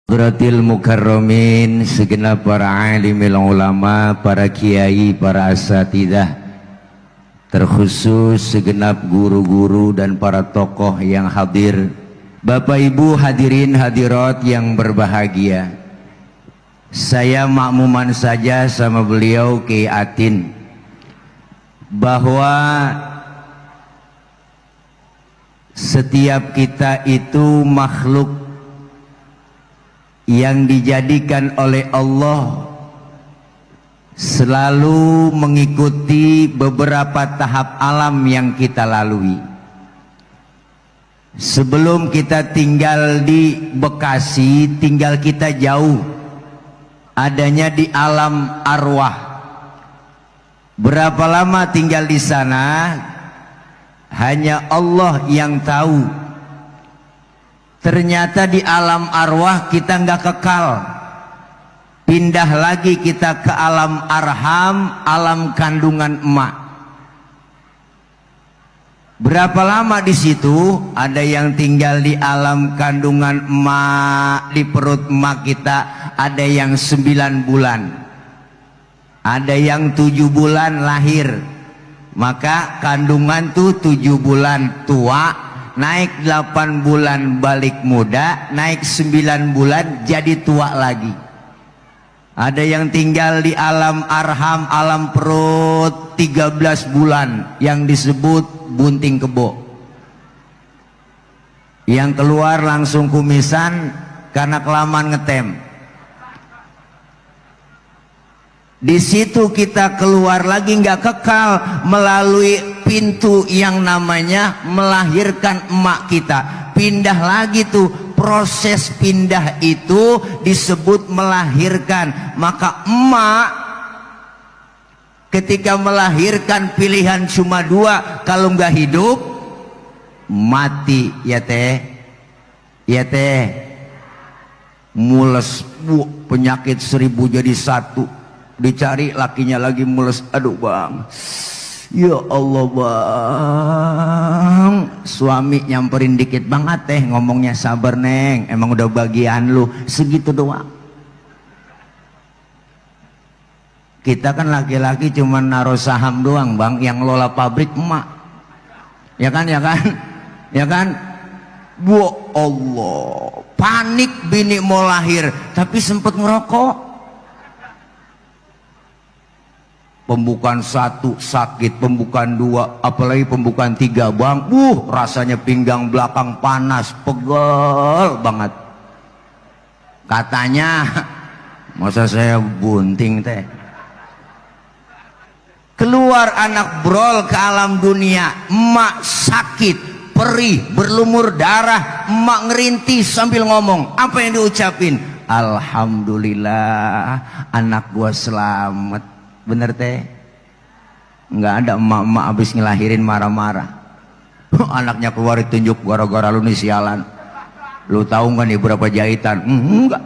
Hadratil mukarramin, segenap para alimil ulama, para kiai, para asatidah, terkhusus segenap guru-guru dan para tokoh yang hadir, Bapak Ibu hadirin hadirat yang berbahagia. Saya makmuman saja sama beliau Kiai Atin bahwa setiap kita itu makhluk yang dijadikan oleh Allah selalu mengikuti beberapa tahap alam yang kita lalui. Sebelum kita tinggal di Bekasi, tinggal kita jauh, adanya di alam arwah. Berapa lama tinggal di sana, hanya Allah yang tahu. Ternyata di alam arwah kita nggak kekal, pindah lagi kita ke alam arham, alam kandungan emak. Berapa lama di situ? Ada yang tinggal di alam kandungan emak, di perut emak kita, ada yang 9 bulan, ada yang 7 bulan lahir. Maka kandungan tuh 7 bulan tua, naik 8 bulan balik muda, naik 9 bulan jadi tua lagi. Ada yang tinggal di alam arham, alam perut 13 bulan yang disebut bunting kebo. Yang keluar langsung kumisan karena kelamaan ngetem. Di situ kita keluar lagi nggak kekal, melalui pintu yang namanya melahirkan emak kita. Pindah lagi tuh, proses pindah itu disebut melahirkan. Maka emak ketika melahirkan pilihan cuma 2, kalau nggak hidup mati ya teh, ya teh. Mules bu, penyakit 1000 jadi 1. Dicari lakinya lagi mules, aduh bang, ya Allah bang, suami nyamperin dikit banget teh, ngomongnya sabar neng, emang udah bagian lu, segitu doang. Kita kan laki-laki cuma naruh saham doang bang, yang lola pabrik emak, ya kan, ya kan, ya kan. Bu Allah, panik bini mau lahir, tapi sempet ngerokok. Pembukaan 1 sakit, pembukaan 2, apalagi pembukaan 3 bang, rasanya pinggang belakang panas, pegel banget. Katanya, masa saya bunting teh. Keluar anak brol ke alam dunia, emak sakit, perih, berlumur darah, emak ngerintih sambil ngomong, apa yang diucapin? Alhamdulillah, anak gua selamat. Bener teh, nggak ada emak-emak habis ngelahirin marah-marah. Anaknya keluar ditunjuk, gara-gara lu nih sialan. Lu tahu nggak nih berapa jahitan? Enggak.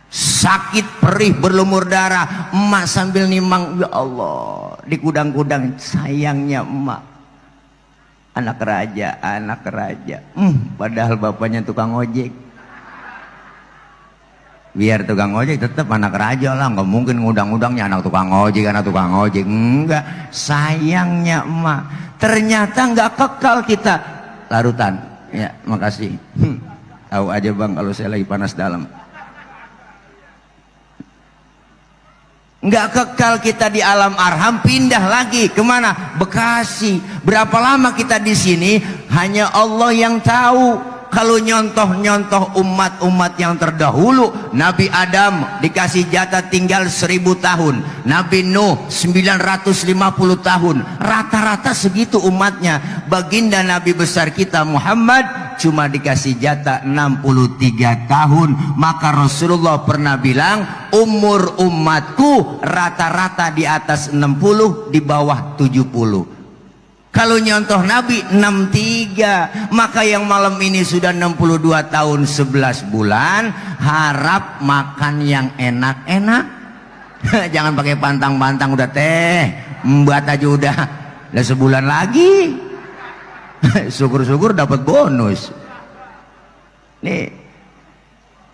Sakit, perih, berlumur darah, emak sambil nimang, ya Allah, di kudang-kudang. Sayangnya emak, anak raja, anak raja. Padahal bapaknya tukang ojek. Biar tukang ojek tetap anak raja lah, nggak mungkin ngudang-ngudangnya anak tukang ojek, anak tukang ojek. Enggak, sayangnya emak. Ternyata nggak kekal kita larutan. Ya, makasih. Tahu aja bang kalau saya lagi panas dalam. Nggak kekal kita di alam arham, pindah lagi kemana? Bekasi. Berapa lama kita di sini? Hanya Allah yang tahu. Kalau nyontoh-nyontoh umat-umat yang terdahulu, Nabi Adam dikasih jatah tinggal 1000 tahun, Nabi Nuh 950 tahun, rata-rata segitu umatnya. Baginda Nabi besar kita Muhammad cuma dikasih jatah 63 tahun. Maka Rasulullah pernah bilang, umur umatku rata-rata di atas 60, di bawah 70. Kalau nyontoh Nabi 63, maka yang malam ini sudah 62 tahun 11 bulan, harap makan yang enak-enak. Jangan pakai pantang-pantang, udah teh, membuat aja udah sebulan lagi. Syukur-syukur dapat bonus. Nih,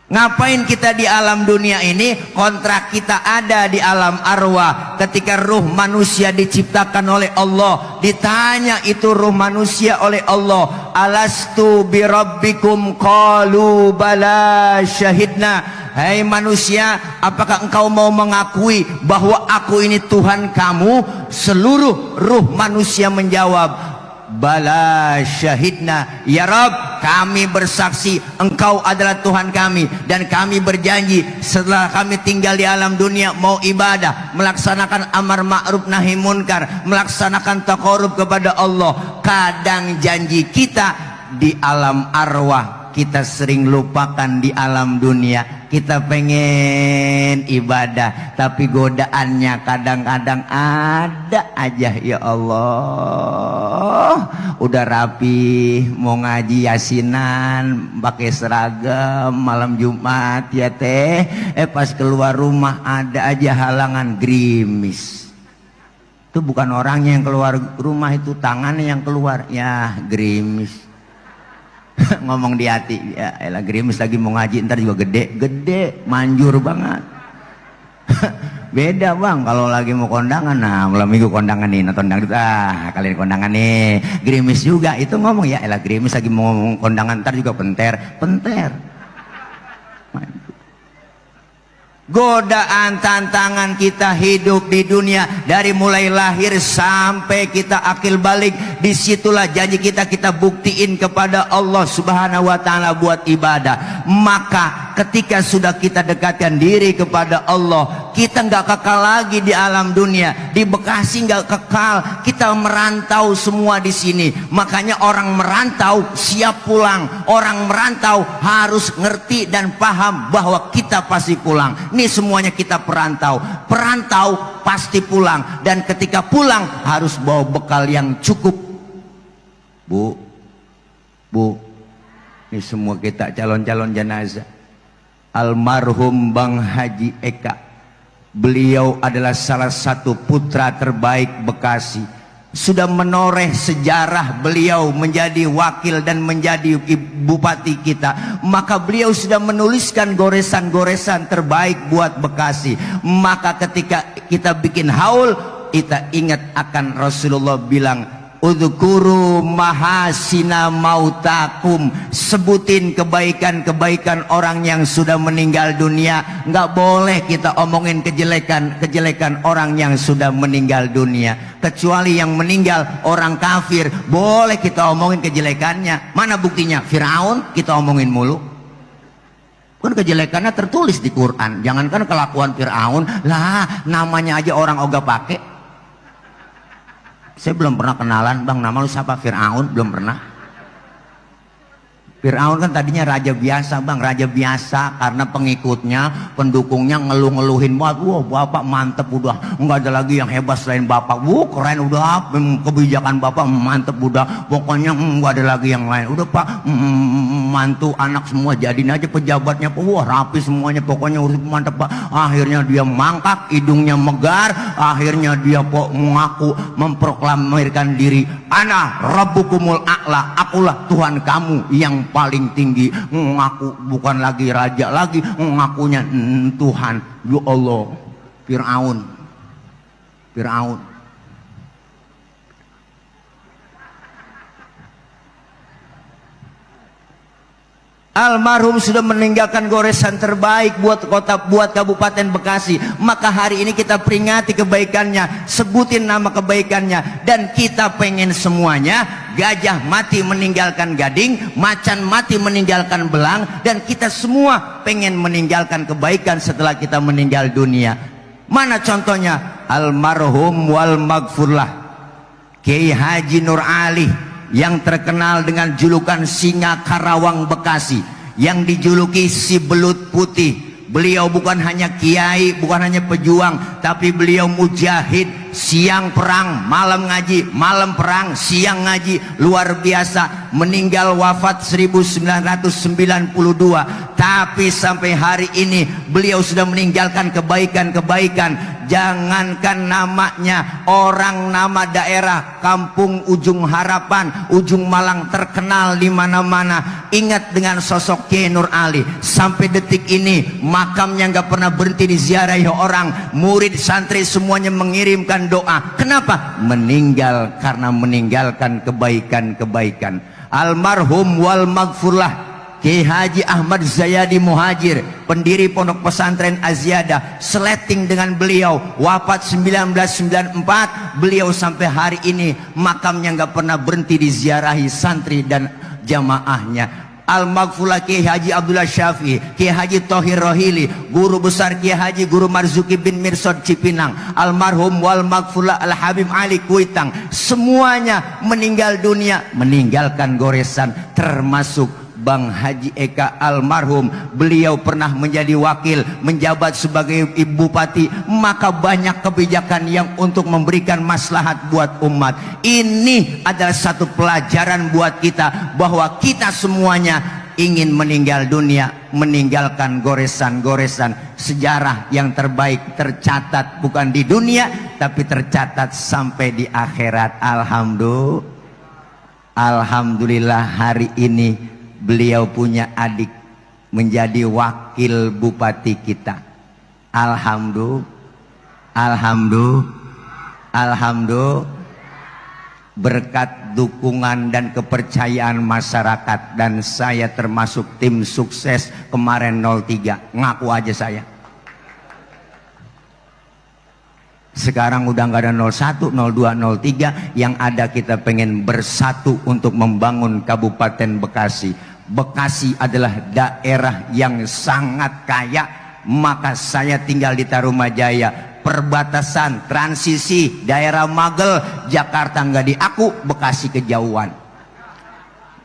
Ngapain kita di alam dunia ini? Kontrak kita ada di alam arwah. Ketika ruh manusia diciptakan oleh Allah, ditanya itu ruh manusia oleh Allah, alastu birabbikum qalu bala syahidna. Hai manusia, apakah engkau mau mengakui bahwa aku ini Tuhan kamu? Seluruh ruh manusia menjawab, bala syahidna ya Rabb, kami bersaksi engkau adalah Tuhan kami, dan kami berjanji setelah kami tinggal di alam dunia mau ibadah, melaksanakan amar ma'ruf nahi munkar, melaksanakan taqarrub kepada Allah. Kadang janji kita di alam arwah kita sering lupakan di alam dunia. Kita pengen ibadah tapi godaannya kadang-kadang ada aja. Ya Allah, udah rapi mau ngaji yasinan pakai seragam malam Jumat ya teh, pas keluar rumah ada aja halangan, gerimis. Itu bukan orangnya yang keluar rumah, itu tangannya yang keluar, ya gerimis. Ngomong di hati, ya elah gerimis lagi mau ngaji ntar juga gede manjur banget. Beda bang kalau lagi mau kondangan, nah malam minggu kondangan nih nonton dangdut, kalian kondangan nih gerimis juga. Itu ngomong ya elah gerimis lagi mau kondangan ntar juga penter. Godaan tantangan kita hidup di dunia dari mulai lahir sampai kita akil balik, disitulah janji kita buktiin kepada Allah Subhanahu wa ta'ala buat ibadah. Maka ketika sudah kita dekatkan diri kepada Allah, kita nggak kekal lagi di alam dunia. Di Bekasi nggak kekal, kita merantau semua di sini. Makanya orang merantau siap pulang, orang merantau harus ngerti dan paham bahwa kita pasti pulang. Ini semuanya kita perantau pasti pulang, dan ketika pulang harus bawa bekal yang cukup. Bu, ini semua kita calon-calon jenazah. Almarhum Bang Haji Eka, beliau adalah salah satu putra terbaik Bekasi. Sudah menoreh sejarah beliau menjadi wakil dan menjadi bupati kita. Maka beliau sudah menuliskan goresan-goresan terbaik buat Bekasi. Maka ketika kita bikin haul, kita ingat akan Rasulullah bilang, udhkuru mahasina mautakum, sebutin kebaikan-kebaikan orang yang sudah meninggal dunia. Nggak boleh kita omongin kejelekan orang yang sudah meninggal dunia, kecuali yang meninggal orang kafir boleh kita omongin kejelekannya. Mana buktinya? Firaun kita omongin mulu, kan kejelekannya tertulis di Quran. Jangankan kelakuan Firaun lah, namanya aja orang ogah pakai. Saya belum pernah kenalan, bang, nama lu siapa? Firaun, belum pernah. Firaun kan tadinya raja biasa, bang, raja biasa karena pengikutnya, pendukungnya ngeluh-ngeluhin banget. Wah, bapak mantep udah, nggak ada lagi yang hebat selain bapak. Wah, keren udah, kebijakan bapak mantep udah, pokoknya nggak ada lagi yang lain. Udah pak, mantu anak semua jadiin aja pejabatnya, wah rapi semuanya, pokoknya urus mantep pak. Akhirnya dia mangkak, hidungnya megar, akhirnya dia kok mengaku, memproklamirkan diri, ana rabbukumul a'la, akulah Tuhan kamu yang paling tinggi. Ngaku bukan lagi raja lagi, ngakunya Tuhan. Ya Allah, Firaun. Almarhum sudah meninggalkan goresan terbaik buat Kabupaten Bekasi. Maka hari ini kita peringati kebaikannya, sebutin nama kebaikannya, dan kita pengen semuanya. Gajah mati meninggalkan gading, macan mati meninggalkan belang, dan kita semua pengen meninggalkan kebaikan setelah kita meninggal dunia. Mana contohnya? Almarhum wal maghfurlah Kiai Haji Nur Ali, yang terkenal dengan julukan Singa Karawang Bekasi, yang dijuluki si belut putih. Beliau bukan hanya kiai, bukan hanya pejuang, tapi beliau mujahid, siang perang, malam ngaji, malam perang, siang ngaji, luar biasa. Meninggal wafat 1992, tapi sampai hari ini beliau sudah meninggalkan kebaikan-kebaikan. Jangankan namanya, orang nama daerah Kampung Ujung Harapan, Ujung Malang terkenal di mana-mana. Ingat dengan sosok Kiai Nur Ali, sampai detik ini makamnya nggak pernah berhenti diziarahi orang. Murid santri semuanya mengirimkan doa. Kenapa? Meninggal karena meninggalkan kebaikan-kebaikan. Almarhum wal maghfurlah Kiai Haji Ahmad Zayadi Muhajir, pendiri Pondok Pesantren Aziyadah, seleting dengan beliau, wafat 1994. Beliau sampai hari ini makamnya nggak pernah berhenti diziarahi santri dan jamaahnya. Al-Maghfurlah Kiai Haji Abdullah Syafi'i, Kiai Haji Thohir Rohili, guru besar Kiai Haji Guru Marzuki bin Mirsad Cipinang, almarhum wal maghfurlah Al-Habib Ali Kuitang, semuanya meninggal dunia meninggalkan goresan, termasuk Bang Haji Eka almarhum. Beliau pernah menjadi wakil, menjabat sebagai ibu bupati, maka banyak kebijakan yang untuk memberikan maslahat buat umat. Ini adalah satu pelajaran buat kita bahwa kita semuanya ingin meninggal dunia meninggalkan goresan-goresan sejarah yang terbaik, tercatat bukan di dunia tapi tercatat sampai di akhirat. Alhamdulillah hari ini beliau punya adik menjadi wakil bupati kita. Alhamdulillah berkat dukungan dan kepercayaan masyarakat, dan saya termasuk tim sukses kemarin 03. Ngaku aja saya. Sekarang udah nggak ada 01, 02, 03. Yang ada kita pengen bersatu untuk membangun Kabupaten Bekasi. Bekasi adalah daerah yang sangat kaya, maka saya tinggal di Tarumajaya, perbatasan transisi daerah Magel, Jakarta nggak diaku, Bekasi kejauhan.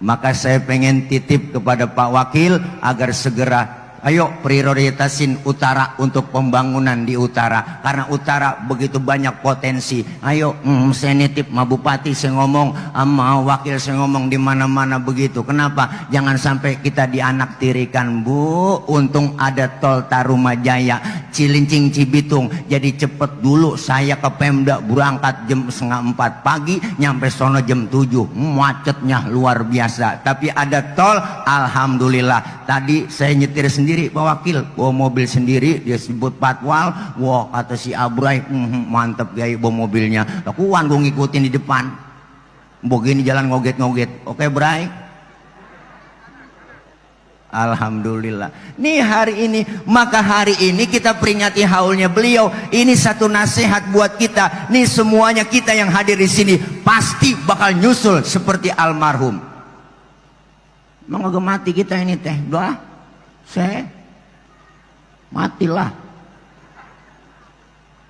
Maka saya pengen titip kepada Pak Wakil agar segera, ayo prioritasin utara untuk pembangunan di utara, karena utara begitu banyak potensi. Ayo, saya nitip sama bupati, saya ngomong sama wakil, saya ngomong di mana-mana begitu. Kenapa? Jangan sampai kita dianaktirikan, Bu. Untung ada tol Tarumajaya, Cilincing Cibitung. Jadi cepet dulu saya ke Pemda, berangkat jam 3:30 pagi, nyampe sono jam 7. Macetnya luar biasa. Tapi ada tol, alhamdulillah. Tadi saya nyetir sendiri, Pak Wakil, bawa mobil sendiri, dia sebut patwal. Wah, kata si Abrai, mantep gaya bawa mobilnya. Lakuan gue ngikutin di depan, begini jalan ngoget-ngoget. Oke Bray, alhamdulillah. Nih hari ini, maka hari ini kita peringati haulnya beliau. Ini satu nasihat buat kita. Nih semuanya kita yang hadir di sini pasti bakal nyusul seperti almarhum. Mau gak mati kita ini teh, doa. Saya matilah.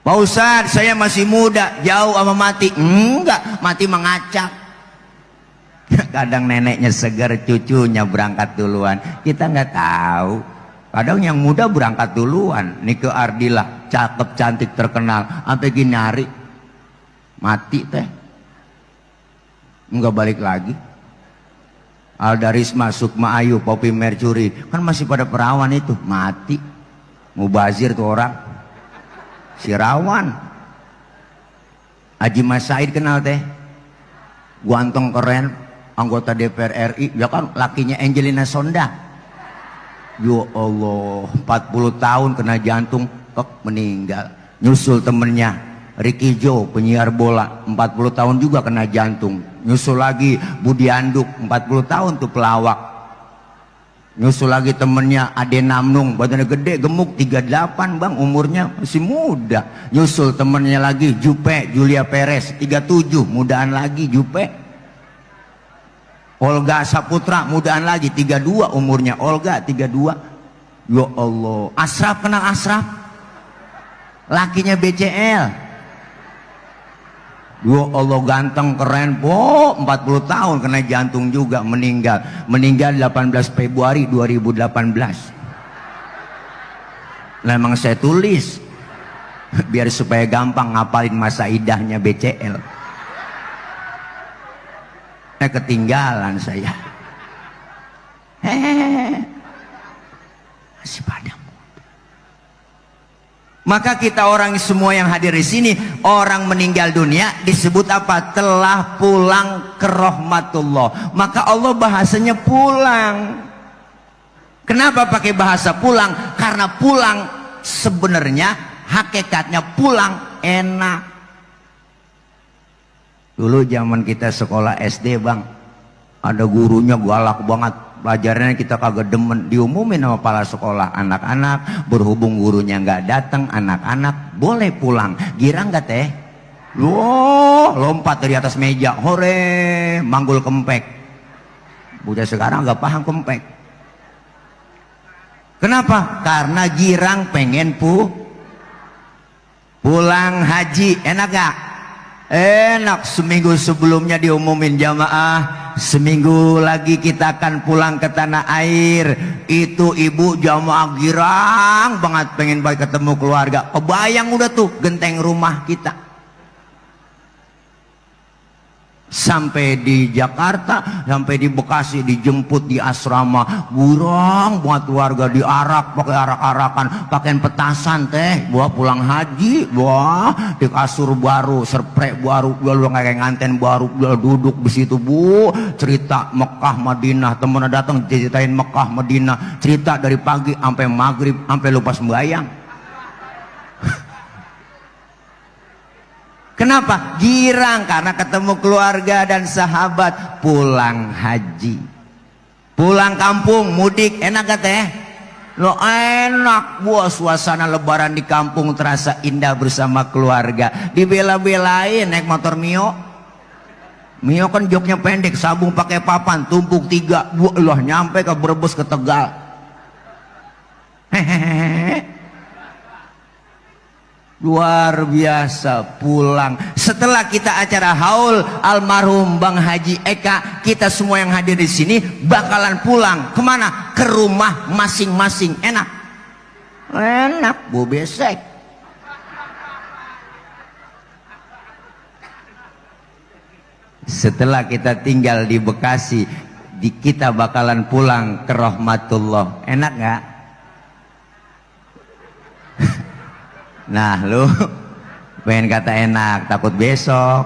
Pak Ustadz, saya masih muda, jauh sama mati. Enggak, mati mengacak. Kadang neneknya segar, cucunya berangkat duluan. Kita nggak tahu. Kadang yang muda berangkat duluan. Nike Ardila, cakep, cantik, terkenal, sampai gini hari mati teh, nggak balik lagi. Alda Risma, Sukma Ayu, Poppy Mercury, kan masih pada perawan itu, mati. Mubazir tuh orang, si Rawan. Haji Mas Said kenal teh, ganteng keren, anggota DPR RI, ya kan lakinya Angelina Sonda. Ya Allah, 40 tahun kena jantung, meninggal. Nyusul temennya Ricky Jo, penyiar bola, 40 tahun juga kena jantung. Nyusul lagi Budi Anduk, 40 tahun tuh pelawak. Nyusul lagi temennya Ade Namnung, badannya gede, gemuk, 38 bang, umurnya masih muda. Nyusul temennya lagi Jupe, Julia Perez, 37, mudaan lagi Jupe. Olga Saputra, mudaan lagi, 32 umurnya, Olga 32. Ya Allah. Asraf, kenal Asraf? Lakinya BCL. Ya Allah, ganteng, keren, 40 tahun kena jantung juga, meninggal. Meninggal 18 Februari 2018. Memang saya tulis. biar supaya gampang ngapalin masa idahnya BCL. Ketinggalan saya. Masih pada. Maka kita orang semua yang hadir di sini, orang meninggal dunia disebut apa? Telah pulang ke rahmatullah. Maka Allah bahasanya pulang. Kenapa pakai bahasa pulang? Karena pulang sebenarnya hakikatnya pulang enak. Dulu zaman kita sekolah SD bang, ada gurunya galak banget, pelajarannya kita kagak demen, diumumin sama kepala sekolah, anak-anak berhubung gurunya nggak datang, anak-anak boleh pulang. Girang nggak teh? Loh, lompat dari atas meja, hore, manggul kempek. Bocah sekarang nggak paham kempek. Kenapa? Karena girang pengen pulang haji. Enak gak? Enak. Seminggu sebelumnya diumumin jamaah, seminggu lagi kita akan pulang ke tanah air. Itu ibu jamaah girang banget pengen balik ketemu keluarga. Kebayang udah tuh genteng rumah kita. Sampai di Jakarta, sampai di Bekasi, dijemput di asrama, burang buat keluarga, diarak pakai arak-arakan, pakai petasan teh, buat pulang haji, wah di kasur baru, serprek baru, lu kayak nganten baru, duduk di situ bu, cerita Mekah Madinah, temen datang ceritain Mekah Madinah, cerita dari pagi sampai maghrib, sampai lupa sembahyang. Kenapa? Girang karena ketemu keluarga dan sahabat. Pulang haji, pulang kampung, mudik. Enak gak teh? Lo enak buah, suasana lebaran di kampung terasa indah bersama keluarga. Dibela-belain naik motor Mio. Mio kan joknya pendek, sabung pakai papan, tumpuk 3. Wah, nyampe ke Brebes, ke Tegal. Hehehe. Luar biasa pulang. Setelah kita acara haul almarhum Bang Haji Eka, kita semua yang hadir di sini bakalan pulang. Kemana? Ke rumah masing-masing. Enak? Enak, bu besek. Setelah kita tinggal di Bekasi, kita bakalan pulang ke rahmatullah. Enak gak? Nah lu pengen kata enak, takut besok.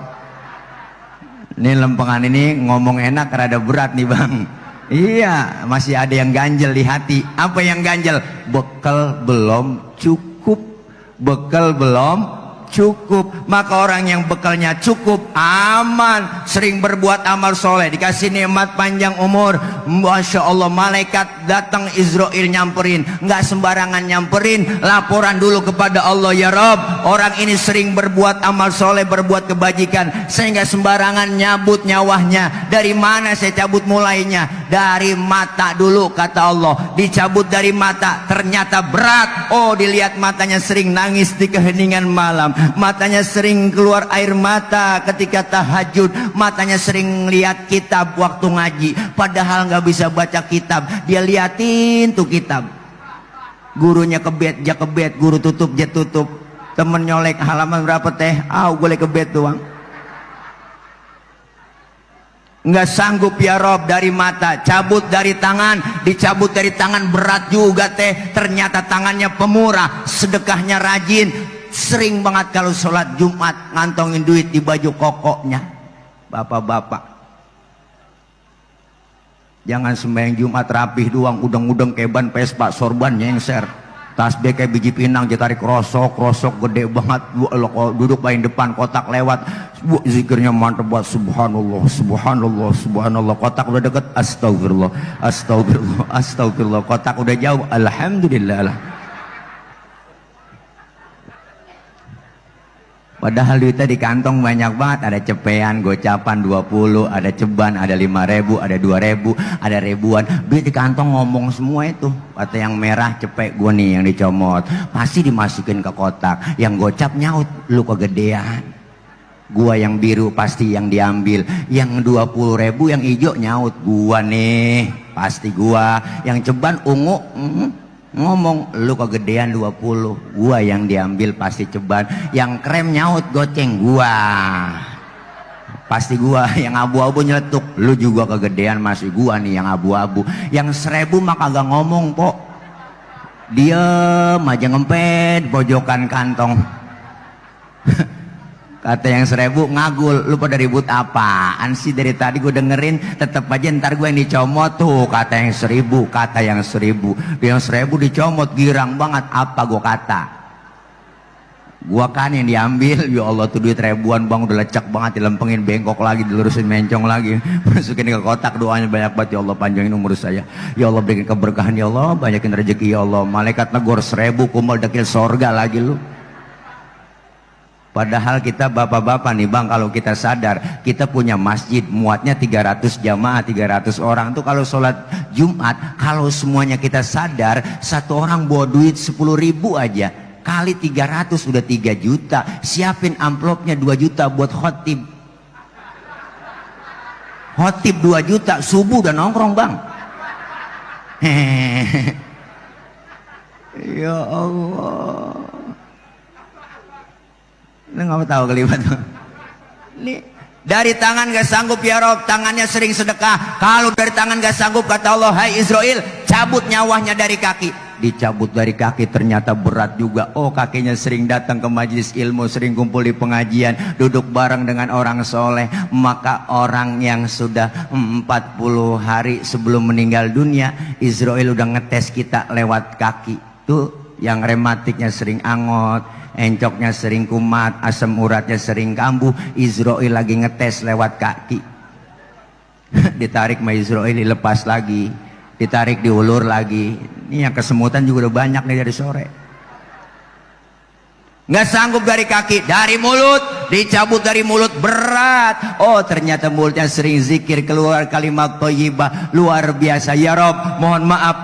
Ini lempengan ini ngomong enak rada berat nih bang. Iya, masih ada yang ganjel di hati. Apa yang ganjel? Bekal belum cukup. Bekal belum cukup. Maka orang yang bekalnya cukup aman, sering berbuat amal soleh, dikasih nikmat panjang umur. Masya Allah, malaikat datang, Israel nyamperin, nggak sembarangan nyamperin, laporan dulu kepada Allah, ya Rob, orang ini sering berbuat amal soleh, berbuat kebajikan, saya nggak sembarangan nyabut nyawanya. Dari mana saya cabut mulainya? Dari mata dulu, kata Allah. Dicabut dari mata, ternyata berat. Oh, dilihat matanya sering nangis di keheningan malam, matanya sering keluar air mata ketika tahajud, matanya sering lihat kitab waktu ngaji, padahal nggak bisa baca kitab, dia liatin tuh kitab. Gurunya kebet, jak kebet, guru tutup, jak tutup. Temen nyolek, halaman berapa teh? Boleh kebet doang. Nggak sanggup ya Rob, dari mata, cabut dari tangan, dicabut dari tangan berat juga teh. Ternyata tangannya pemurah, sedekahnya rajin, sering banget kalau sholat Jumat ngantongin duit di baju kokoknya. Bapak-bapak, jangan sembahyang Jumat rapih doang, udeng-udeng kayak ban Vespa, sorban nyengser, tasbih kayak biji pinang, jetarik krosok gede banget. Lo duduk paling depan, kotak lewat, zikirnya mantep buat subhanallah, subhanallah, subhanallah. Kotak udah deket, astagfirullah, astagfirullah, astagfirullah. Kotak udah jauh, alhamdulillah. Padahal duitnya di kantong banyak banget. Ada cepean, gocapan 20, ada ceban, ada 5.000, ada 2.000, ada ribuan. Duit di kantong ngomong semua itu. Kata yang merah cepek gue nih yang dicomot, pasti dimasukin ke kotak. Yang gocap nyaut, lu kegedean. Gua yang biru pasti yang diambil. Yang 20.000 yang hijau nyaut, gua nih pasti gua. Yang ceban ungu ngomong lu kegedean 20, gua yang diambil pasti ceban, yang krem nyaut goceng gua, pasti gua, yang abu-abu nyeletuk, lu juga kegedean masih gua nih yang abu-abu, yang 1000 mah kagak ngomong pok, diem aja ngempet pojokan kantong. Kata yang 1000 ngagul, lu pada ribut apaan sih dari tadi gue dengerin, tetep aja ntar gue yang dicomot tuh. Kata yang 1000, kata yang 1000, yang 1000 dicomot, girang banget. Apa gue kata? Gua kan yang diambil. Ya Allah tuh duit ribuan bang, udah lecek banget, dilempengin bengkok lagi, dilurusin mencong lagi, masukin ke kotak. Doanya banyak banget, ya Allah panjangin umur saya, ya Allah berikan keberkahan, ya Allah banyakin rezeki, ya Allah. Malaikat negor 1000 kumpul dekil sorga lagi lu. Padahal kita bapak-bapak nih bang, kalau kita sadar kita punya masjid muatnya 300 jamaah, 300 orang tuh. Kalau sholat Jumat, kalau semuanya kita sadar, satu orang bawa duit 10.000 aja, kali 300 udah 3 juta. Siapin amplopnya 2 juta buat khotib. Khotib 2 juta, subuh udah nongkrong bang. Ya Allah, lu nggak tahu kelibat tuh. Nih dari tangan gak sanggup ya Rob, tangannya sering sedekah. Kalau dari tangan gak sanggup, kata Allah, hai Israel, cabut nyawanya dari kaki. Dicabut dari kaki ternyata berat juga. Oh, kakinya sering datang ke majelis ilmu, sering kumpul di pengajian, duduk bareng dengan orang soleh. Maka orang yang sudah 40 hari sebelum meninggal dunia, Israel udah ngetes kita lewat kaki. Tuh yang rematiknya sering angot, encoknya sering kumat, asam uratnya sering kambuh, Israel lagi ngetes lewat kaki. Ditarik sama Israel, dilepas lagi, ditarik diulur lagi. Ini yang kesemutan juga udah banyak nih dari sore. Nggak sanggup dari kaki, dari mulut, dicabut dari mulut, berat. Oh ternyata mulutnya sering zikir, keluar kalimat thayyibah, luar biasa. Ya Rob, mohon maaf,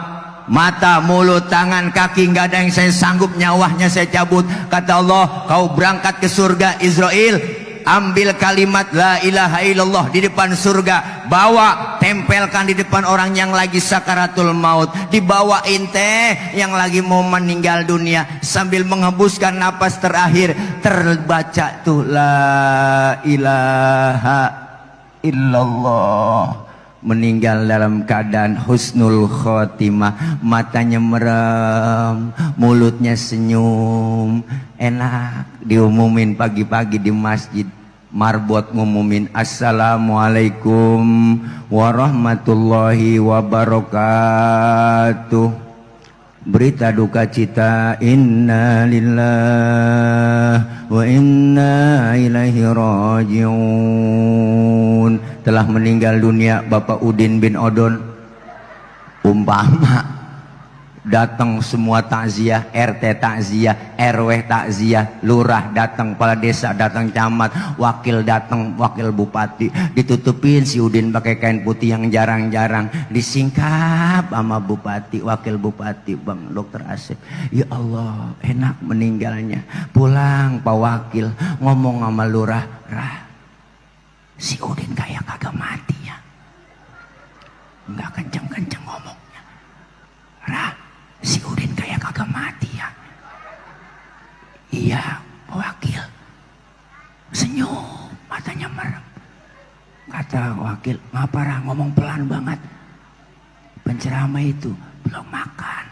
mata, mulut, tangan, kaki nggak ada yang saya sanggup, nyawanya saya cabut. Kata Allah, kau berangkat ke surga Israel, ambil kalimat la ilaha illallah di depan surga, bawa tempelkan di depan orang yang lagi sakaratul maut, dibawain teh yang lagi mau meninggal dunia, sambil menghembuskan napas terakhir terbaca tuh la ilaha illallah. Meninggal dalam keadaan husnul khotimah, matanya merem, mulutnya senyum, enak. Diumumin pagi-pagi di masjid, marbot ngumumin assalamualaikum warahmatullahi wabarakatuh. Berita duka cita, inna lillah wa inna ilaihi rajiun. Telah meninggal dunia Bapak Udin bin Odon. Umpama datang semua takziah, RT takziah, RW takziah, lurah datang, kepala desa datang, camat, wakil datang, wakil bupati, ditutupin si Udin pakai kain putih yang jarang-jarang, disingkap sama bupati, wakil bupati, Bang Dokter Asep. Ya Allah, enak meninggalnya. Pulang Pak Wakil ngomong sama lurah, Rah, si Udin kayak kagak mati ya, nggak kenceng-kenceng ngomongnya. Rah, si Udin kayak kagak mati ya. Iya Pak Wakil. Senyum, matanya merem. Kata Wakil, ngapa Rah ngomong pelan banget, penceramah itu belum makan.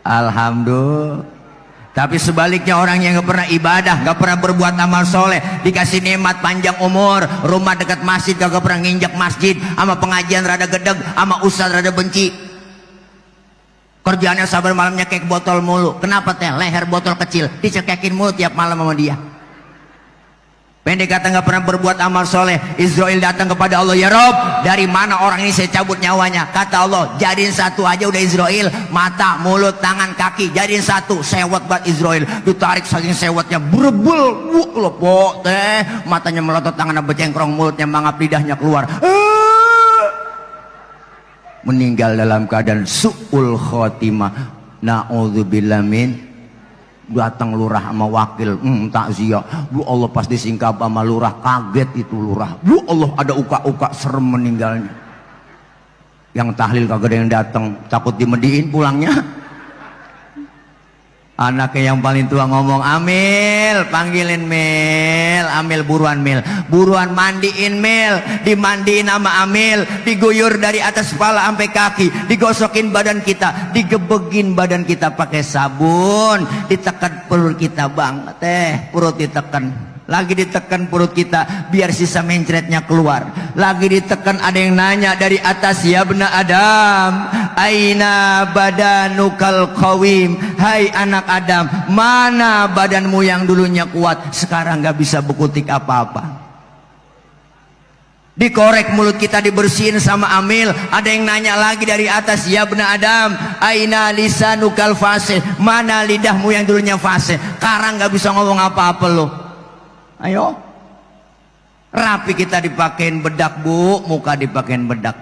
Alhamdulillah. Tapi sebaliknya orang yang gak pernah ibadah, gak pernah berbuat amal soleh, dikasih nikmat panjang umur, rumah dekat masjid gak pernah nginjak masjid, sama pengajian rada gedeg, sama ustaz rada benci. Kerjaannya sabar malam nyekek botol mulu. Kenapa teh? Leher botol kecil dicekekin mulu tiap malam sama dia. Pendek kata gak pernah berbuat amal soleh. Israel datang kepada Allah, ya Rob, dari mana orang ini saya cabut nyawanya? Kata Allah, jadiin satu aja udah Israel. Mata, mulut, tangan, kaki, jadiin satu. Sewot buat Israel. Ditarik saking sewotnya, berebel, lepok teh. Matanya melotot, tangannya becengkrong, mulutnya mangap, lidahnya keluar. Meninggal dalam keadaan su'ul khotimah. Na'udzubillah min Datang lurah sama wakil, takziah. Bu Allah pas disingkap sama lurah, kaget itu lurah. Bu Allah ada uka-uka serem meninggalnya. Yang tahlil kagak ada yang datang, takut dimediin pulangnya. Anaknya yang paling tua ngomong, Amil, panggilin Mil, Amil buruan Mil, buruan mandiin Mil, dimandiin sama Amil, diguyur dari atas kepala sampai kaki, digosokin badan kita, digebegin badan kita pakai sabun, ditekan perut kita bang, perut ditekan. Lagi ditekan perut kita biar sisa mencretnya keluar. Lagi ditekan ada yang nanya dari atas, ya bena Adam, aina badanukal qawim, hai anak Adam, mana badanmu yang dulunya kuat sekarang gak bisa bekutik apa-apa. Dikorek mulut kita, dibersihin sama Amil. Ada yang nanya lagi dari atas, ya bena Adam, aina lisanukal fasih, mana lidahmu yang dulunya fasih sekarang gak bisa ngomong apa-apa lo. Ayo, rapi kita dipakein bedak bu, muka dipakein bedak,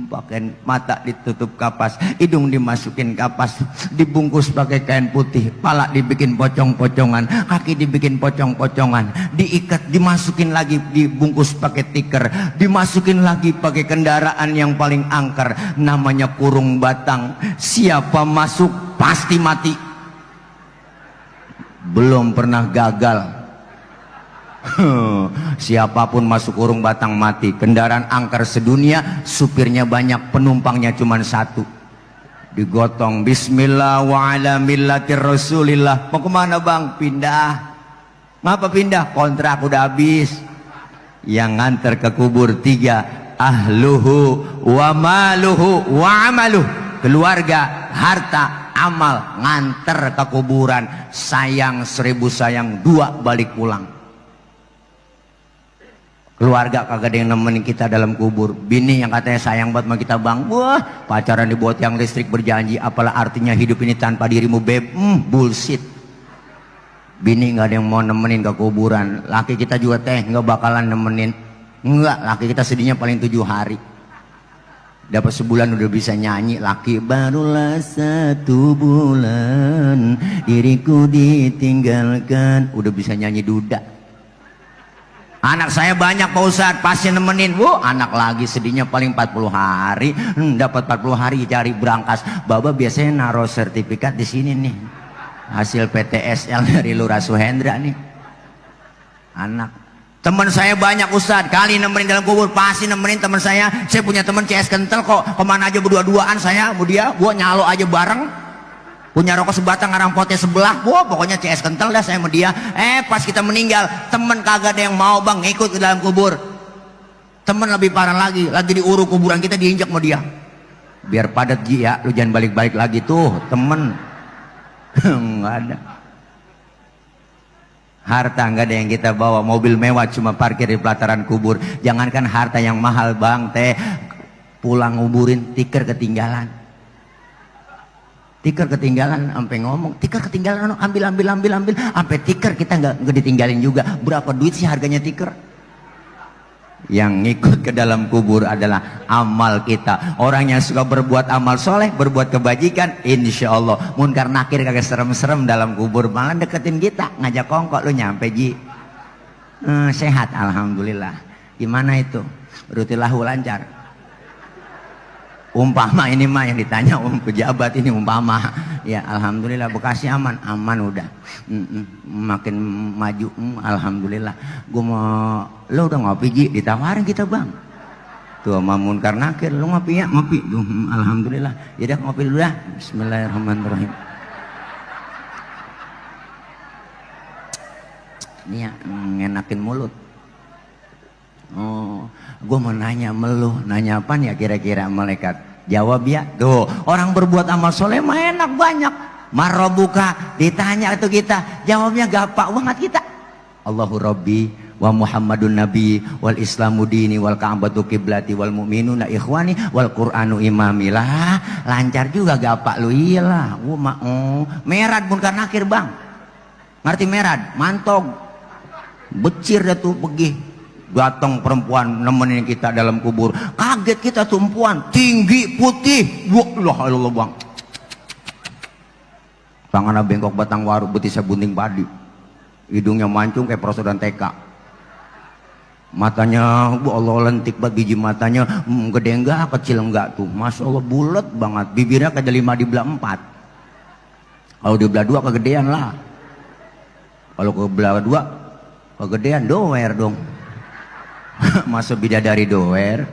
pakein mata ditutup kapas, hidung dimasukin kapas, dibungkus pakai kain putih, pala dibikin pocong-pocongan, kaki dibikin pocong-pocongan, diikat, dimasukin lagi, dibungkus pakai tikar, dimasukin lagi pakai kendaraan yang paling angker, namanya kurung batang. Siapa masuk pasti mati. Belum pernah gagal. Siapapun masuk kurung batang mati. Kendaraan angker sedunia, supirnya banyak, penumpangnya cuma satu. Digotong, bismillah wa ala millatir rasulillah. Mau kemana bang? Pindah. Ngapa pindah? Kontrak udah habis. Yang nganter ke kubur 3, ahluhu wa maluhu wa amaluh. Keluarga, harta, amal, nganter ke kuburan. Sayang 1000 sayang, 2 balik pulang. Keluarga kagak ada yang nemenin kita dalam kubur. Bini yang katanya sayang banget sama kita bang, wah pacaran dibuat yang listrik, berjanji apalah artinya hidup ini tanpa dirimu beb. Bullshit. Bini nggak ada yang mau nemenin ke kuburan. Laki kita juga nggak bakalan nemenin. Enggak, laki kita sedihnya paling 7 hari. Dapat sebulan udah bisa nyanyi. Laki barulah 1 bulan diriku ditinggalkan, udah bisa nyanyi duda. Anak saya banyak Pak Ustadz, pasti nemenin. Anak lagi sedihnya paling 40 hari. Dapat 40 hari cari berangkas. Baba biasanya naruh sertifikat di sini nih, hasil PTSL dari Lurah Suhendra nih. Anak teman saya banyak Ustadz, kali nemenin dalam kubur pasti nemenin teman saya. Saya punya teman CS kental kok, kemana aja berdua-duaan saya sama dia, gua nyalo aja bareng. Punya rokok sebatang, ngarang potnya sebelah, pokoknya CS kental dah saya sama dia. Pas kita meninggal, temen kagak ada yang mau bang ikut ke dalam kubur. Temen lebih parah lagi diuruk kuburan kita, diinjak sama dia. Biar padat Ji ya, lu jangan balik-balik lagi tuh temen. Nggak ada. Harta nggak ada yang kita bawa, mobil mewah cuma parkir di pelataran kubur. Jangankan harta yang mahal bang, pulang nguburin tikar ketinggalan. Tikar ketinggalan, sampai ngomong tikar ketinggalan, ambil, sampai tikar kita nggak ditinggalin juga. Berapa duit sih harganya tikar? Yang ngikut ke dalam kubur adalah amal kita. Orang yang suka berbuat amal soleh, berbuat kebajikan, insya Allah munkar nakir kagak serem-serem dalam kubur, malah deketin kita, ngajak kongkok. Lu nyampe Ji? Sehat alhamdulillah. Gimana itu? Rutilahu lancar? Umpama ini mah yang ditanya pejabat ini, umpama ya alhamdulillah. Bekasi aman udah. Makin maju alhamdulillah. Gua mau, lo udah ngopi Ji? Ditawarin kita bang tuh sama munkar nakir, lo ngopi ya? Ngopi alhamdulillah. Ya udah ngopi dulu dah. Bismillahirrahmanirrahim. Ini ya ngenakin mulut. Gue mau nanya meluh, nanya apa ya kira-kira malaikat? Jawab ya. Tuh orang berbuat amal soleh mah enak banyak. Marobuka ditanya itu kita, jawabnya gampang banget kita. Allahu Rabbi wa Muhammadun Nabi wal Islamu dini wal Ka'batu kiblati wal mu'minuna ikhwani wal Qur'anu imami. Lah lancar juga gapak lu. Iyalah merad munkar nakir bang. Ngerti merad? Mantog becir dah tuh pergi. Datang perempuan nemenin kita dalam kubur, kaget kita tuh, perempuan tinggi putih, Allah bang. tangannya bengkok batang waru, betisnya bunting padi, hidungnya mancung kayak prosodan TK, matanya Allah lentik banget, biji matanya gede enggak, kecil enggak tuh, masya Allah bulat banget, bibirnya kayak 5 dibelah 4, kalau dibelah 2 kegedean lah, kalau kebelah 2 kegedean doer dong. Masa bidadari doer.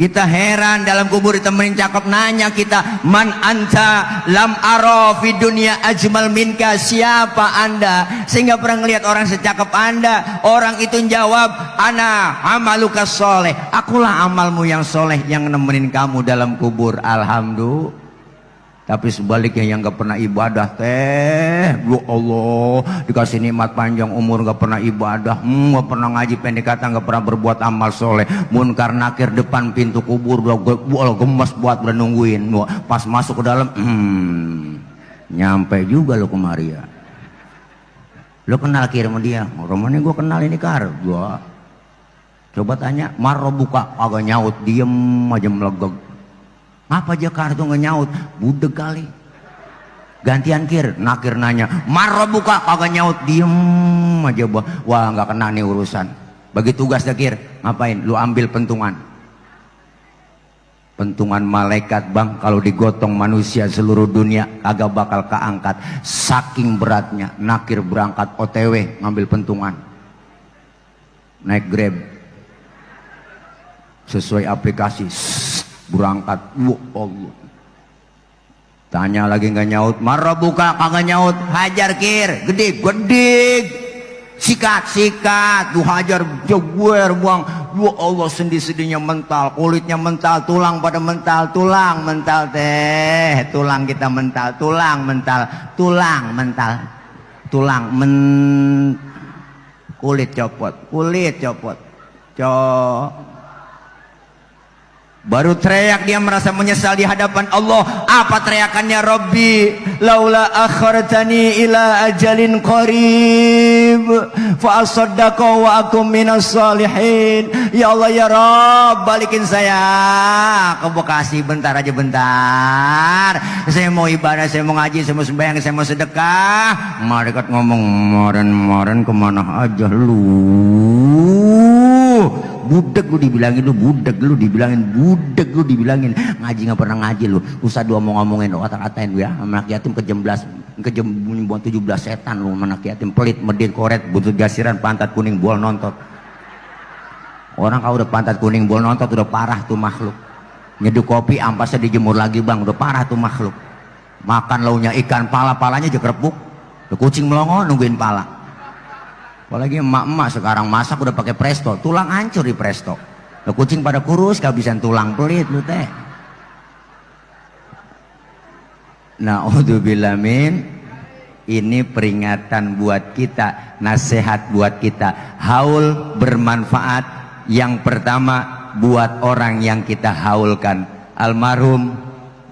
Kita heran dalam kubur ditemenin cakep, nanya kita, man anta lam aro fi dunia ajmal minka, siapa anda sehingga pernah ngelihat orang secakep anda? Orang itu jawab, ana amaluka soleh, akulah amalmu yang soleh yang nemenin kamu dalam kubur. Alhamdulillah. Tapi sebaliknya yang gak pernah ibadah teh, ya Allah, dikasih nikmat panjang umur gak pernah ibadah, gak pernah ngaji pendekatan, gak pernah berbuat amal soleh, munkar nakir depan pintu kubur, gemes buat udah nungguin, pas masuk ke dalam, nyampe juga lo kemari ya. Lo kenal kir sama dia? Romanya gue kenal ini kar, gua. Coba tanya, marro buka, agak nyaut, diem aja melegeg. Apa aja kartu nggak nyaut, budeg kali. Gantian kir, nakir nanya, marah buka, kagak nyaut, diem aja. Wah nggak kena nih urusan. Bagi tugas dah kir, ngapain? Lu ambil pentungan. Pentungan malaikat bang, kalau digotong manusia seluruh dunia kagak bakal keangkat. Saking beratnya, nakir berangkat OTW ngambil pentungan. Naik Grab, sesuai aplikasi. Berangkat, Allah. Tanya lagi nggak nyaut, marah buka kagak nyaut, hajar kir, gede, sikat, tuh hajar, jewer buang, Allah sendi-sendinya mental, kulitnya mental, tulang pada mental, tulang mental teh, tulang kita mental, tulang mental, kulit copot, baru teriak dia merasa menyesal di hadapan Allah. Apa teriakannya? Rabbi laula akhartani ila ajalin qarib fa asaddaqa wa akum minas salihin. Ya Allah ya Rabb, balikin saya ke Bekasi bentar aja, bentar. Saya mau ibadah, saya mau ngaji, saya mau sembahyang, saya mau sedekah. Malaikat ngomong, "Moren kemana aja lu? Budek lu dibilangin, dibilangin ngaji nggak pernah ngaji lu, usah dua mau ngomongin kata-katain lu ya, anak yatim kejemblas 17 setan lu, anak yatim pelit, medit, koret, butuh gasiran, pantat kuning, bol nontot. Orang kalau udah pantat kuning, bol nontot udah parah tuh makhluk. Nyeduh kopi ampasnya dijemur lagi bang, udah parah tuh makhluk. Makan launya ikan, palanya aja kerepuk, udah kucing melongo nungguin pala. Apalagi emak-emak sekarang masak udah pakai presto, tulang hancur di presto. Lo kucing pada kurus, kehabisan tulang, pelit lu teh. Na'udzubillah min. Ini peringatan buat kita, nasihat buat kita. Haul bermanfaat. Yang pertama buat orang yang kita haulkan. Almarhum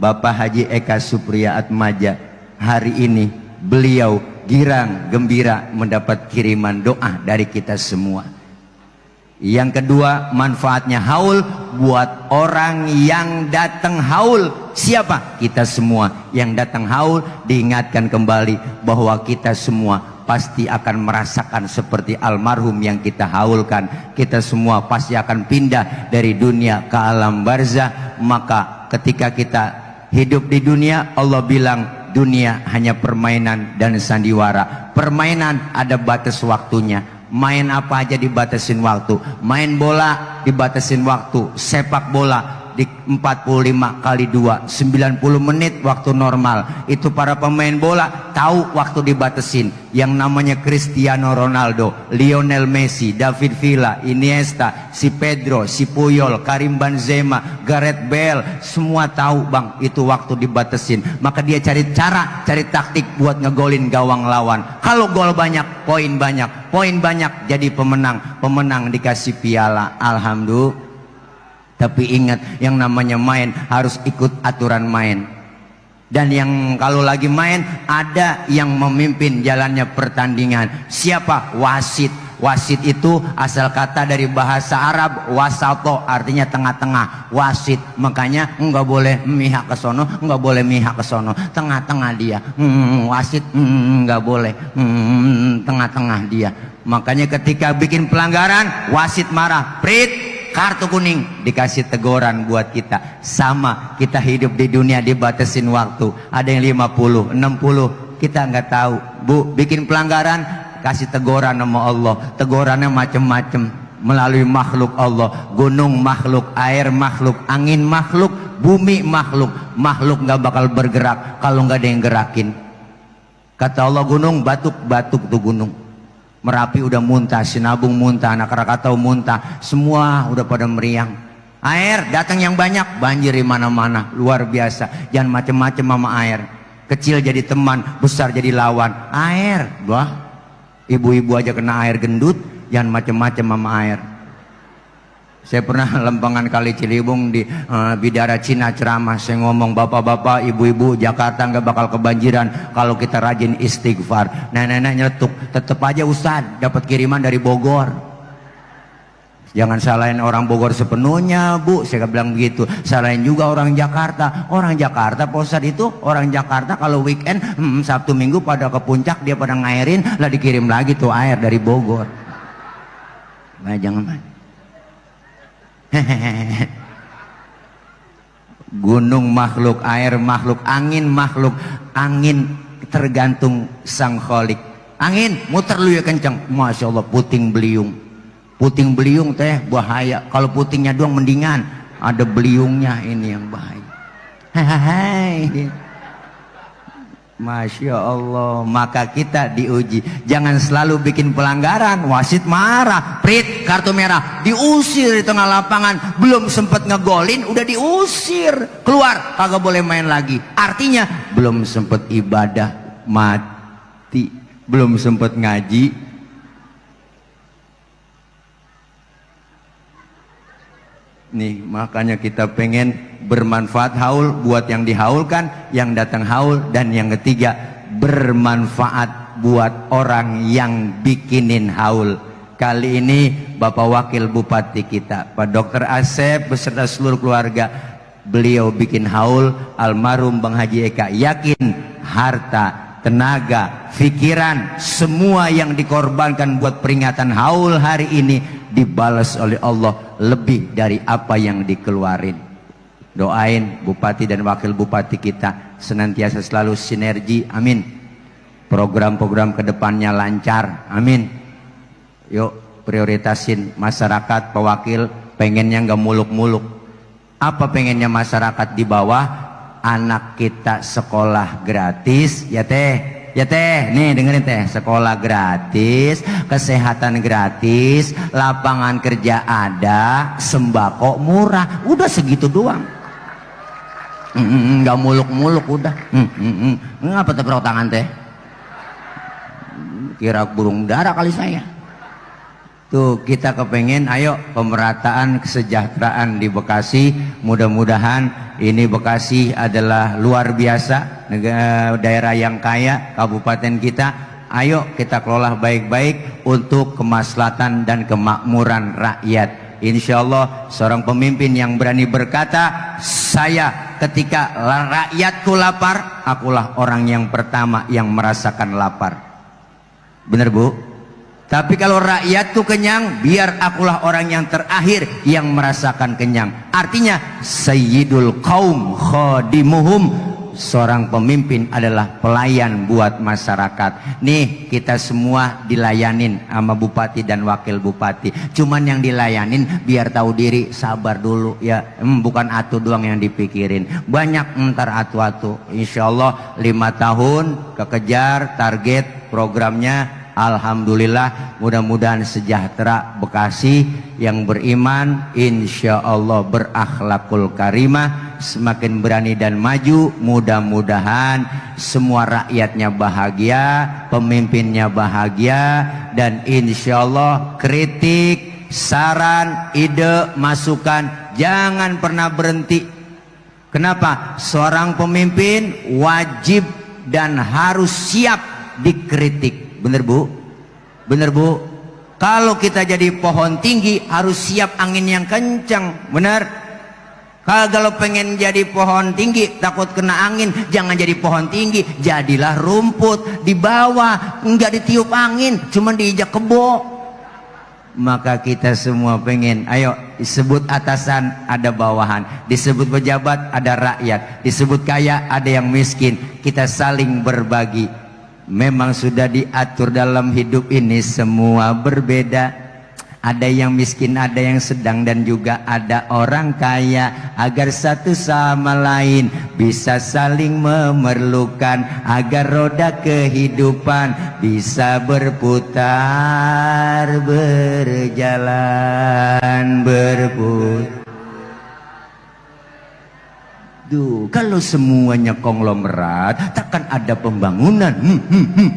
Bapak Haji Eka Supriya Atmaja, hari ini beliau girang gembira mendapat kiriman doa dari kita semua. Yang kedua, manfaatnya haul buat orang yang datang haul. Siapa? Kita semua yang datang haul diingatkan kembali bahwa kita semua pasti akan merasakan seperti almarhum yang kita haulkan. Kita semua pasti akan pindah dari dunia ke alam barzah. Maka ketika kita hidup di dunia, Allah bilang dunia hanya permainan dan sandiwara. Permainan ada batas waktunya. Main apa aja dibatasin waktu. Main bola dibatasin waktu. Sepak bola di 45 kali 2 90 menit waktu normal. Itu para pemain bola tahu waktu dibatasin. Yang namanya Cristiano Ronaldo, Lionel Messi, David Villa, Iniesta, si Pedro, si Puyol, Karim Benzema, Gareth Bale, semua tahu bang itu waktu dibatasin. Maka dia cari cara, cari taktik buat ngegolin gawang lawan. Kalau gol banyak, poin banyak jadi pemenang dikasih piala. Alhamdulillah. Tapi ingat, yang namanya main harus ikut aturan main. Dan yang kalau lagi main ada yang memimpin jalannya pertandingan. Siapa? Wasit. Wasit itu asal kata dari bahasa Arab wasato, artinya tengah-tengah. Wasit, makanya nggak boleh mihak ke sono, nggak boleh mihak ke sono, tengah-tengah dia. Wasit nggak boleh, tengah-tengah dia. Makanya ketika bikin pelanggaran, wasit marah, prit, kartu kuning, dikasih teguran buat kita. Sama, kita hidup di dunia dibatasin waktu. Ada yang 50, 60, kita nggak tahu. Bu, bikin pelanggaran, kasih teguran sama Allah. Tegurannya macam-macam, melalui makhluk Allah. Gunung makhluk, air makhluk, angin makhluk, bumi makhluk. Makhluk nggak bakal bergerak kalau nggak ada yang gerakin. Kata Allah, gunung batuk-batuk tuh gunung. Merapi udah muntah, Sinabung muntah, anak Krakatau muntah, semua udah pada meriang. Air datang yang banyak, banjir di mana-mana, luar biasa. Jangan macam-macam sama air. Kecil jadi teman, besar jadi lawan. Air, wah, ibu-ibu aja kena air gendut, jangan macam-macam sama air. Saya pernah lempangan Kali Ciliwung di Bidara Cina ceramah. Saya ngomong, bapak-bapak, ibu-ibu, Jakarta nggak bakal kebanjiran kalau kita rajin istighfar. Nenek-nenek nyeletuk, tetep aja Ustaz dapat kiriman dari Bogor. Jangan salahin orang Bogor sepenuhnya, Bu. Saya bilang begitu. Salahin juga orang Jakarta. Orang Jakarta, Pak Ustaz, itu orang Jakarta kalau weekend, Sabtu Minggu pada ke puncak, dia pada ngairin, lah dikirim lagi tuh air dari Bogor. Nah, jangan. Gunung makhluk, air makhluk, angin makhluk. Angin tergantung sang kholik. Angin muter lu ya kencang, Masya Allah, puting beliung. Puting beliung teh bahaya. Kalau putingnya doang mendingan, ada beliungnya ini yang bahaya. Hai. Masya Allah. Maka kita diuji, jangan selalu bikin pelanggaran, wasit marah, prit, kartu merah, diusir di tengah lapangan. Belum sempat ngegolin udah diusir, keluar, kagak boleh main lagi. Artinya belum sempat ibadah, mati. Belum sempat ngaji, nih. Makanya kita pengen bermanfaat haul buat yang dihaulkan, yang datang haul, dan yang ketiga bermanfaat buat orang yang bikinin haul. Kali ini Bapak Wakil Bupati kita, Pak Dr. Asep beserta seluruh keluarga, beliau bikin haul almarhum Bang Haji Eka. Yakin harta, tenaga, pikiran, semua yang dikorbankan buat peringatan haul hari ini dibalas oleh Allah lebih dari apa yang dikeluarin. Doain Bupati dan Wakil Bupati kita senantiasa selalu sinergi, amin. Program-program kedepannya lancar, amin. Yuk prioritasin masyarakat. Pak Wakil pengennya nggak muluk-muluk. Apa pengennya masyarakat di bawah? Anak kita sekolah gratis, ya teh. Ya teh, nih dengerin teh, sekolah gratis, kesehatan gratis, lapangan kerja ada, sembako murah, udah segitu doang. Nggak muluk-muluk udah. Ngapa tepuk tangan teh? Kira burung dara kali saya. Tuh kita kepengen, ayo pemerataan kesejahteraan di Bekasi. Mudah-mudahan ini Bekasi adalah luar biasa, daerah yang kaya, kabupaten kita. Ayo kita kelola baik-baik untuk kemaslahatan dan kemakmuran rakyat. Insya Allah seorang pemimpin yang berani berkata, saya ketika rakyatku lapar, akulah orang yang pertama yang merasakan lapar. Bener Bu? Tapi kalau rakyatku kenyang, biar akulah orang yang terakhir yang merasakan kenyang. Artinya sayyidul qaum khadimuhum, seorang pemimpin adalah pelayan buat masyarakat. Nih kita semua dilayanin sama bupati dan wakil bupati. Cuman yang dilayanin biar tahu diri, sabar dulu ya. Bukan atu doang yang dipikirin, banyak ntar atu-atu. Insya Allah 5 tahun kekejar target programnya. Alhamdulillah, mudah-mudahan sejahtera Bekasi yang beriman, insya Allah berakhlakul karimah, semakin berani dan maju. Mudah-mudahan semua rakyatnya bahagia, pemimpinnya bahagia, dan insya Allah kritik, saran, ide, masukan jangan pernah berhenti. Kenapa? Seorang pemimpin wajib dan harus siap dikritik. Bener Bu? Bener Bu? Kalau kita jadi pohon tinggi harus siap angin yang kencang, benar? Kalau pengen jadi pohon tinggi takut kena angin, jangan jadi pohon tinggi, jadilah rumput di bawah, enggak ditiup angin, cuma diinjak kebo. Maka kita semua pengen, ayo disebut atasan ada bawahan, disebut pejabat ada rakyat, disebut kaya ada yang miskin, kita saling berbagi. Memang sudah diatur dalam hidup ini semua berbeda. Ada yang miskin, ada yang sedang, dan juga ada orang kaya. Agar satu sama lain bisa saling memerlukan, agar roda kehidupan bisa berputar, berjalan, berputar. Duh, kalau semuanya konglomerat, takkan ada pembangunan.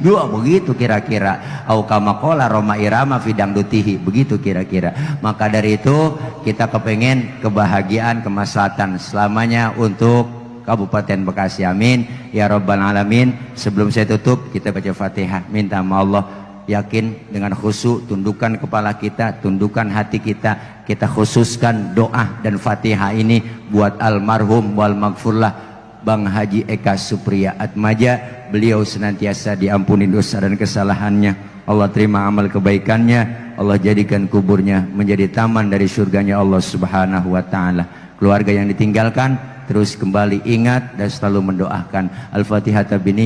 Dua begitu kira-kira. Au kama qala Roma Irama fidang dutihi, begitu kira-kira. Maka dari itu kita kepengen kebahagiaan, kemaslahatan selamanya untuk Kabupaten Bekasi. Amin ya rabbal alamin. Sebelum saya tutup, kita baca Fatihah. Minta sama Allah, yakin dengan khusyuk, tundukkan kepala kita, tundukkan hati kita. Kita khususkan doa dan Fatihah ini buat almarhum wal maghfurlah Bang Haji Eka Supriya Atmaja. Beliau senantiasa diampuni dosa dan kesalahannya. Allah terima amal kebaikannya. Allah jadikan kuburnya menjadi taman dari surganya Allah Subhanahu wa ta'ala. Keluarga yang ditinggalkan terus kembali ingat dan selalu mendoakan. Al-Fatihah tabini.